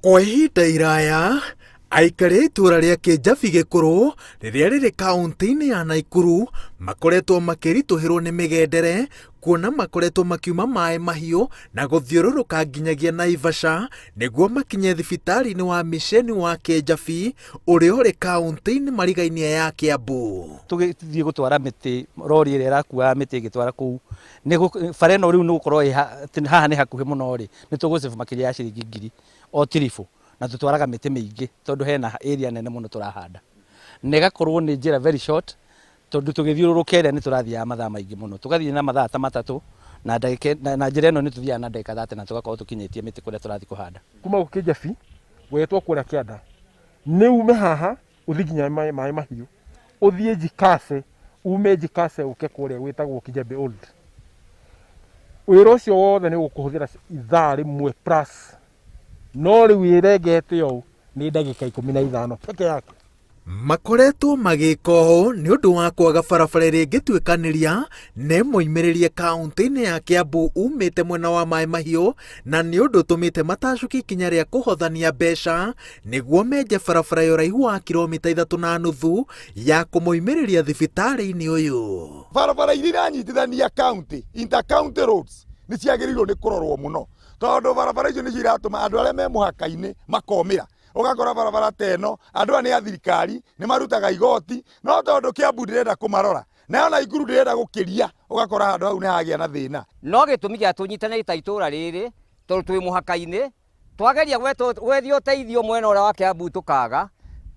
Kwa ihinda iraya aikari itura ria Kijabe Gikuru riria riri kaunti-ini ya Naikuru makoretwo makirituhirwo ni migendere kuona makoretwo makiuma mai mahiu na guthiururuka nginyagia Naivasha niguo makinye thibitari-ini wa misheni wa Kijabe uria uri kaunti-ini marigainie ya Kiambu. Tugithie gutwara miti rori iria irakua miti igitwara kuu ni bara ino riu nugukorwo haha ni hakuhi muno ri ni tugucibu makiria ya ciringi ngiri o tirifu na tutwaraga miti mingi tondu hena area nene muno turahanda negakorwo ni njira very short tondu tugithiururukera ni turathia mathaa maingi muno tugathie na mathaa ta matatu na ndagika na njira ino ni tuthia na ndagika 30 na tugakorwo tukinyitie miti kuria turathi kuhanda kuma Kijabe gwetwo kuria kianda ni ume haha uthiginya mai mahiu uthie jikase ume jikase uke kuria gwetagwo Kijabe old wira ucio wothe ni gukuhuthira ithaa rimwe plus no riu iregete yo ni ndagika 15 peke yake. Makoretwo magika ũũ ni undu wa kwaga barabara iria ingĩtuĩkanĩria na moimĩrĩrie kaunti-inĩ ya Kiambu umĩte mwena wa mai mahiũ na ni undu ũtũmĩte matacuki ikinya rĩa kũhothania mbeca nĩguo menje barabara ya ũraihu wa kilomita 3.5 ya kũmoimĩrĩria thibitari-inĩ ũyũ. Barabara iria iranyitithania county inter-county roads ni ciagĩrĩirwo nĩ kũrorwo mũno tondu barabara icio nĩ ciratũma andũ arĩa me mũhaka-inĩ makomĩra ugakora barabara teno andu ani ya thirikari ni marutaga igoti no tondu Kiambu ndirenda kumarora nayo Naikuru ndirenda gukiria ugakora handu hau ni hagia na thina no gitumi gia tunyitane ta itura riri tondu twi muhaka-ini twageria gwethio teithio mwena ura wa Kiambu tukaga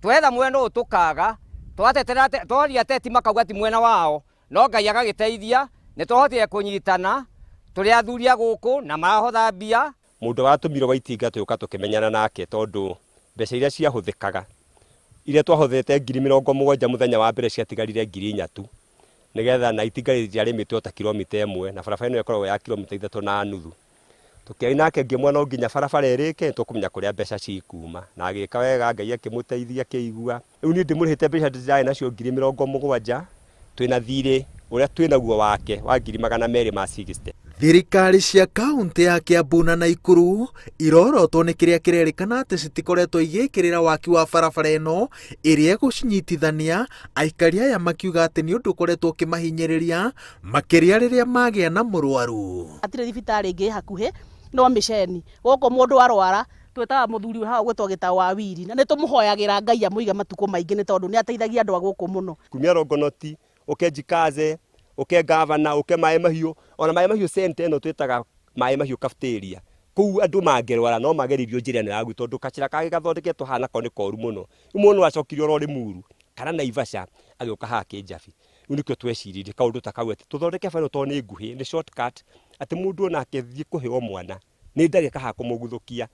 twetha mwena uyu tukaga twatetera twaria teti makauga ti mwena wao no Ngai agagiteithia ni twahotire kunyitana turi athuria guku na marahotha mbia mundu watumirwo wa itinga tuka tukimenyana nake tondu mbeca iria ciahuthikaga iria twahothete 70,000 muthenya wa mbere ciatigarire 4,000 tu nigetha na itinga riarĩmĩtwo ta kilomita 1 na barabara ĩno ĩkoragwo ya kilomita 3.5 tukiai nake ngĩmwe no nginya barabara ĩrĩke tũkũmenya kũrĩa mbeca cikuma na agĩka wega Ngai akĩmũteithia akĩigua rĩu niĩ ndĩmũrĩhĩte mbeca ndĩraĩ nacio 70,000 twĩna thirĩ ũrĩa twĩnaguo wake wa 260. Thirikari cia kaunti ya Kiambu na Naikuru irorotwo ni kiria kirerikana ati citikoretwo igikirira waki wa barabara ino iria gucinyitithania aikari aya makiuga ati ni undu koretwo kimahinyiriria makiria riria magia na murwaru atire thibitari ingi hakuhi no misheni goko mundu arwara twetaga muthuri haha gwetwo gita wa wiri na nitumuhoyagira Ngai amuiga matuko maingi ni tondu ni ateithagia andu aguku muno kumia Rongonoti ukejikaze uke gavana uke mai mahiu ona mai mahiu center eno twetaga mai mahiu cafeteria kuu andu mangerwara no mageririo njira ni yagu tondu kachira kage gathondeketwo hana ko ni koru muno umuntu wacokirio rori muru kana Naivasha agioka ha Kijabe unikyo tweciririe kaundu takawete tuthondeke faino to ni nguhi ni shortcut ati mundu ona akethie kuheo mwana ni ndagika ha kumuguthukia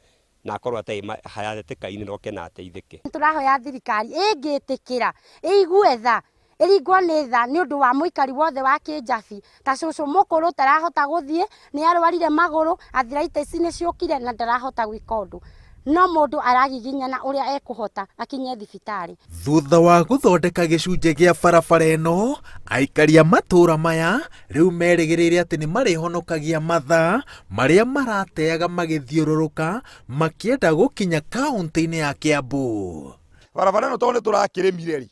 na akorwo atai hayatekaini no kena ateithike turahoya thirikari ingitikira iigue tha irigwo ni tha ni undu wa muikari wothe wa Kijabe ta cucu mukuru tarahota guthie ni arwarire maguru arthritis ni ciukire na ndarahota gwika undu no mundu aragiginyana uria ekuhota akinye thibitari thutha wa guthondeka gicunje gia barabara ino aikari a matura maya riu merigirire ati ni marihonokagia mathaa maria marateaga magithiururuka makienda gukinya kaunti-ini ya Kiambu. barabara ino tondu turakiremire ri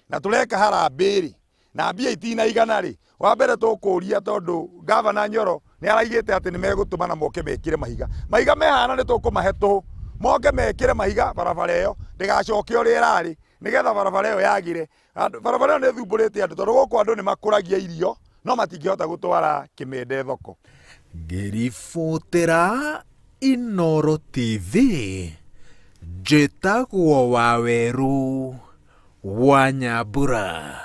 na tureka harambiri na mbia itinaigana ri wa mbere tukuria tondu gavana Nyoro ni araigite ati ni megutuma na moke mekire mahiga mehana ni tukumahe tu moke mekire mahiga barabara iyo ndigacoke uri irari nigetha barabara iyo yagire barabara iyo ni thumburite andu tondu guku andu ni makuragia irio no matingihota gutwara kimende thoko. Ngiributira Inooro TV njĩtagwo Waweru wa Nyambura.